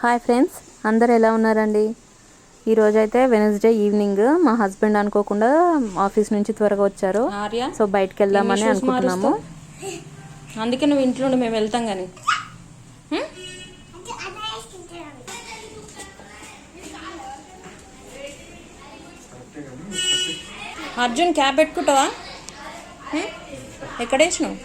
Hi friends, అందరు ఎలా ఉన్నారండి? ఈరోజైతే వెనస్డే ఈవినింగ్ మా హస్బెండ్ అనుకోకుండా ఆఫీస్ నుంచి త్వరగా వచ్చారు. సో బయటకు వెళ్దామని అనుకుంటున్నాము. అందుకే నువ్వు ఇంట్లో ఉండి మేము వెళ్తాం కానీ. అర్జున్ క్యాబ్ పెట్టుకుంటావా? ఎక్కడ వేసినావు?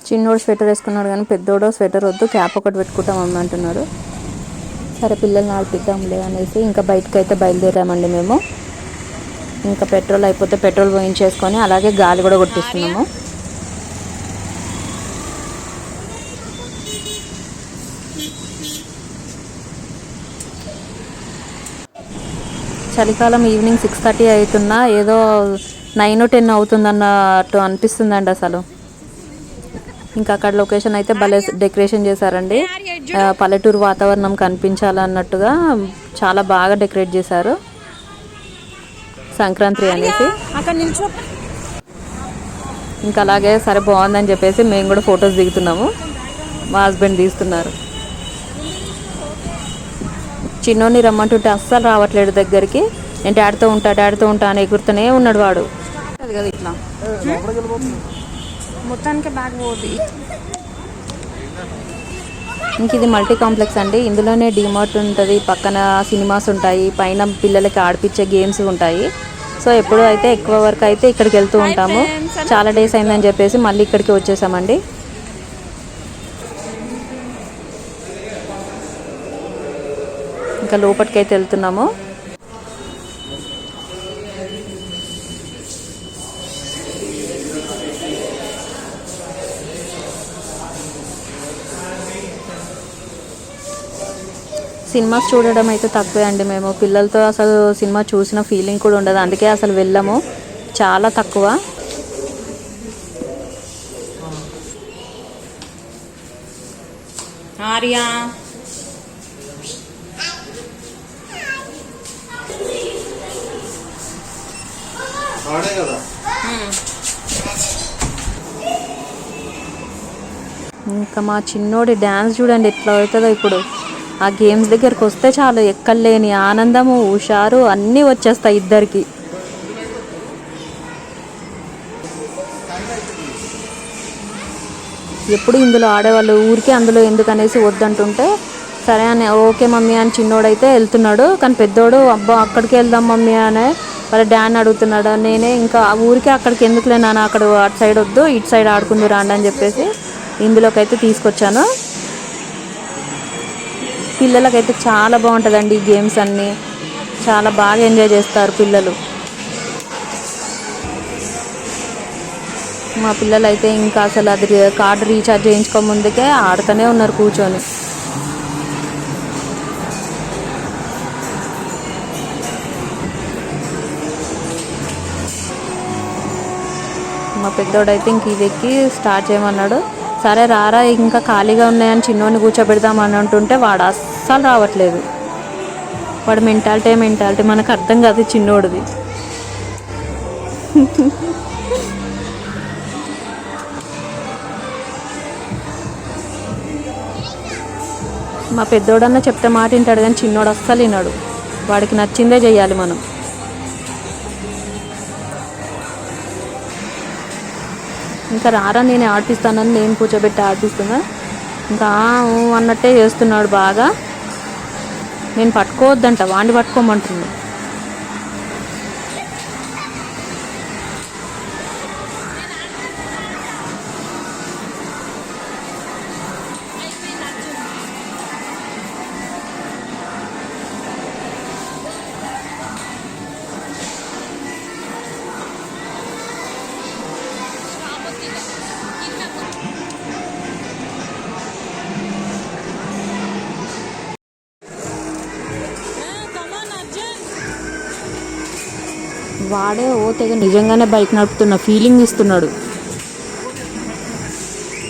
చిన్నోడు స్వెటర్ వేసుకున్నాడు కానీ పెద్దోడు స్వెటర్ వద్దు, క్యాప్ ఒకటి పెట్టుకుంటాం అమ్మ అంటున్నాడు. సరే పిల్లల్ని ఆడిపిద్దాంలే అనేసి ఇంకా బయటకు అయితే బయలుదేరామండి మేము. ఇంకా పెట్రోల్ అయిపోతే పెట్రోల్ పోయించేసుకొని అలాగే గాలి కూడా కొట్టిస్తున్నాము. చలికాలం ఈవినింగ్ 6:30 అవుతున్నా ఏదో 9-10 అవుతుందన్నట్టు అనిపిస్తుందండి అసలు. ఇంకా అక్కడ లొకేషన్ అయితే భలే డెకరేషన్ చేశారండి. పల్లెటూరు వాతావరణం కనిపించాలన్నట్టుగా చాలా బాగా డెకరేట్ చేశారు సంక్రాంతి అనేసి. ఇంకా అలాగే సరే బాగుందని చెప్పేసి మేము కూడా ఫొటోస్ దిగుతున్నాము. మా హస్బెండ్ తీస్తున్నారు. చిన్నోని రమ్మంటుంటే అస్సలు రావట్లేడు దగ్గరికి. నేను డాడీతో ఉంటా అని ఎగురుతూనే ఉన్నాడు వాడు. ఇట్లా మొత్తానికి బ్యాగ్ పోతుంది. ఇంక ఇది మల్టీ కాంప్లెక్స్ అండి. ఇందులోనే డిమార్ట్ ఉంటుంది, పక్కన సినిమాస్ ఉంటాయి, పైన పిల్లలకి ఆడిపించే గేమ్స్ ఉంటాయి. సో ఎప్పుడు అయితే ఎక్కువ వరకు అయితే ఇక్కడికి వెళ్తూ ఉంటాము. చాలా డేస్ అయిందని చెప్పేసి మళ్ళీ ఇక్కడికి వచ్చేసామండి. ఇంకా లోపలికైతే వెళ్తున్నాము. సినిమాస్ చూడడం అయితే తక్కువే అండి. మేము పిల్లలతో అసలు సినిమా చూసిన ఫీలింగ్ కూడా ఉండదు. అందుకే అసలు వెళ్ళము, చాలా తక్కువ. ఆర్యా ఇంకా మా చిన్నోడి డ్యాన్స్ చూడండి ఎట్లా అవుతుందో. ఇప్పుడు ఆ గేమ్స్ దగ్గరికి వస్తే చాలు ఎక్కలేని ఆనందము, హుషారు అన్నీ వచ్చేస్తాయి ఇద్దరికి. ఎప్పుడు ఇందులో ఆడేవాళ్ళు ఊరికే అందులో ఎందుకనేసి వద్దంటుంటే సరే అని ఓకే మమ్మీ అని చిన్నోడైతే వెళ్తున్నాడు. కానీ పెద్దోడు అబ్బా అక్కడికి వెళ్దాం మమ్మీ అనే వాళ్ళ డాడీని అడుగుతున్నాడు. నేనే ఇంకా ఊరికే అక్కడికి ఎందుకులే నాన్న, అక్కడ అటు సైడ్ వద్దు ఇటు సైడ్ ఆడుకుందు రాండి అని చెప్పేసి ఇందులోకి అయితే తీసుకొచ్చాను. పిల్లలకైతే చాలా బాగుంటుందండి ఈ గేమ్స్ అన్నీ. చాలా బాగా ఎంజాయ్ చేస్తారు పిల్లలు. మా పిల్లలు అయితే ఇంకా అసలు అది కార్డు రీఛార్జ్ చేయించుకో ముందుకే ఆడుతూనే ఉన్నారు కూర్చొని. మా పెద్దోడైతే ఇంక ఇది ఎక్కి స్టార్ట్ చేయమన్నాడు. సరే రారా ఇంకా ఖాళీగా ఉన్నాయని చిన్నోడిని కూర్చోబెడదామని అంటుంటే వాడు అస్సలు రావట్లేదు. వాడు మెంటాలిటీ మనకు అర్థం కాదు చిన్నోడిది. మా పెద్దోడన్నా చెప్తే మాట వింటాడు కానీ చిన్నోడు అస్సలు విన్నాడు. వాడికి నచ్చిందే చెయ్యాలి మనం. ఇంకా రారా నేను ఆడిపిస్తానని నేను కూర్చోబెట్టి ఆడిపిస్తున్నా. ఇంకా అన్నట్టే చేస్తున్నాడు బాగా. నేను పట్టుకోవద్దంట, వాడిని పట్టుకోమంటున్నాడు. వాడే తెగ నిజంగానే బైక్ నడుపుతున్న ఫీలింగ్ ఇస్తున్నాడు.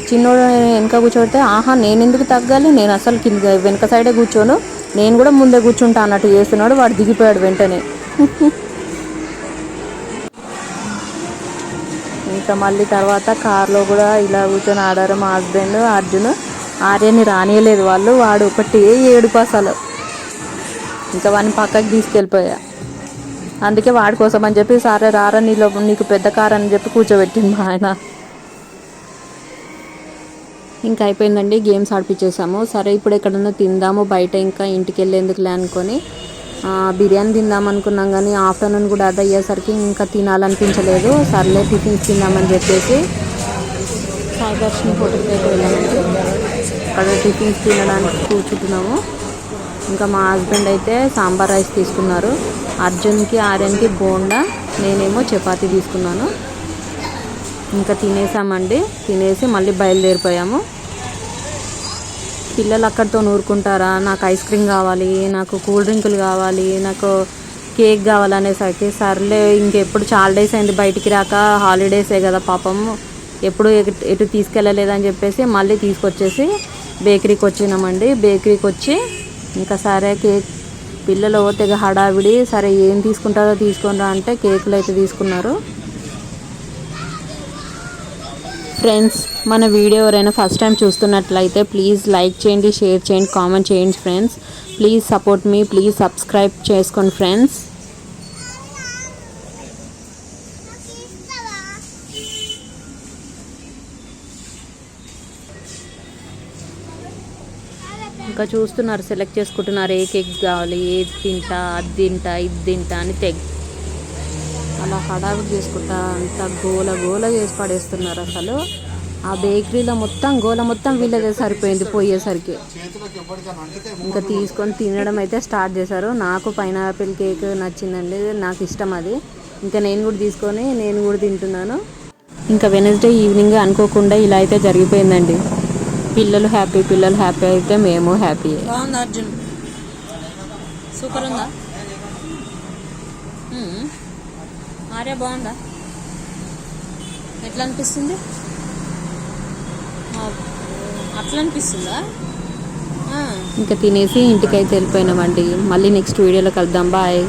చిన్నోడు వెనక కూర్చోబెడితే నేను ఎందుకు తగ్గాలి, నేను అసలు కింద వెనక సైడే కూర్చోను, నేను కూడా ముందే కూర్చుంటా అన్నట్టు చేస్తున్నాడు. వాడు దిగిపోయాడు వెంటనే. ఇంకా మళ్ళీ తర్వాత కార్లో కూడా ఇలా కూర్చొని ఆడారు మా హస్బెండ్ అర్జున్. ఆర్యని రానియలేదు వాళ్ళు, వాడు ఒకటి ఏడుపు అసలు. ఇంకా వాడిని పక్కకి తీసుకెళ్ళిపోయా. అందుకే వాడి కోసం అని చెప్పి సరే రారా నీకు పెద్ద కార్ అని చెప్పి కూర్చోబెట్టింది మా ఆయన. ఇంకా అయిపోయిందండి, గేమ్స్ ఆడిపించేసాము. సరే ఇప్పుడు ఎక్కడన్నా తిందాము బయట, ఇంకా ఇంటికి వెళ్ళేందుకులే అనుకొని బిర్యానీ తిందాం అనుకున్నాం. కానీ ఆఫ్టర్నూన్ కూడా అది అయ్యేసరికి ఇంకా తినాలనిపించలేదు. సర్లే టిఫిన్స్ తిందామని చెప్పేసి సాయి దర్శిని హోటల్కి అయితే వెళ్ళామండి. అక్కడ టిఫిన్స్ తినడానికి కూర్చుంటున్నాము. ఇంకా మా హస్బెండ్ అయితే సాంబార్ రైస్ తీసుకున్నారు, అర్జున్కి ఆర్యన్కి బోండా, నేనేమో చపాతీ తీసుకున్నాను. ఇంకా తినేసామండి. తినేసి మళ్ళీ బయలుదేరిపోయాము. పిల్లలు అక్కడితో నూరుకుంటారా, నాకు ఐస్ క్రీమ్ కావాలి, నాకు కూల్ డ్రింకులు కావాలి, నాకు కేక్ కావాలనేసరికి సర్లే ఇంకెప్పుడు చాలా డేస్ అయింది బయటికి రాక, హాలిడేసే కదా పాపం, ఎప్పుడు ఎటు తీసుకెళ్ళలేదని చెప్పేసి మళ్ళీ తీసుకొచ్చేసి బేకరీకి వచ్చినామండి. బేకరీకి వచ్చి ఇంకా సరే కేక్, పిల్లలు తెగ హడావిడి, సరే ఏం తీసుకుంటారో తీసుకుంటా అంటే కేకులు అయితే తీసుకున్నారు. ఫ్రెండ్స్, మన వీడియో ఎవరైనా ఫస్ట్ టైం చూస్తున్నట్లయితే ప్లీజ్ లైక్ చేయండి, షేర్ చేయండి, కామెంట్ చేయండి friends. Please support me, please subscribe చేసుకోండి ఫ్రెండ్స్. ఇంకా చూస్తున్నారు, సెలెక్ట్ చేసుకుంటున్నారు ఏ కేక్స్ కావాలి, ఏది తింటా, అది తింటా, ఇది తింటా అని అలా హడావిడి చేసుకుంటా అంత గోల గోల చేసి పడేస్తున్నారు అసలు. ఆ బేకరీలో మొత్తం గోల మొత్తం వీళ్ళదే సరిపోయింది పోయేసరికి. ఇంకా తీసుకొని తినడం అయితే స్టార్ట్ చేశారు. నాకు పైనాపిల్ కేక్ నచ్చిందండి, నాకు ఇష్టం అది. ఇంకా నేను కూడా తీసుకొని నేను కూడా తింటున్నాను. ఇంకా వెనస్డే ఈవినింగ్ అనుకోకుండా ఇలా అయితే జరిగిపోయిందండి. పిల్లలు హ్యాపీ అయితే మేము హ్యాపీ. బాగుంది అర్జున్, సూపర్ ఉందా? ఆర్య బాగుందా? ఎట్లా అనిపిస్తుంది? అట్లా అనిపిస్తుందా? ఇంకా తినేసి ఇంటికైతే వెళ్ళిపోయినామండి. మళ్ళీ నెక్స్ట్ వీడియోలో కలుద్దాం, బాయ్.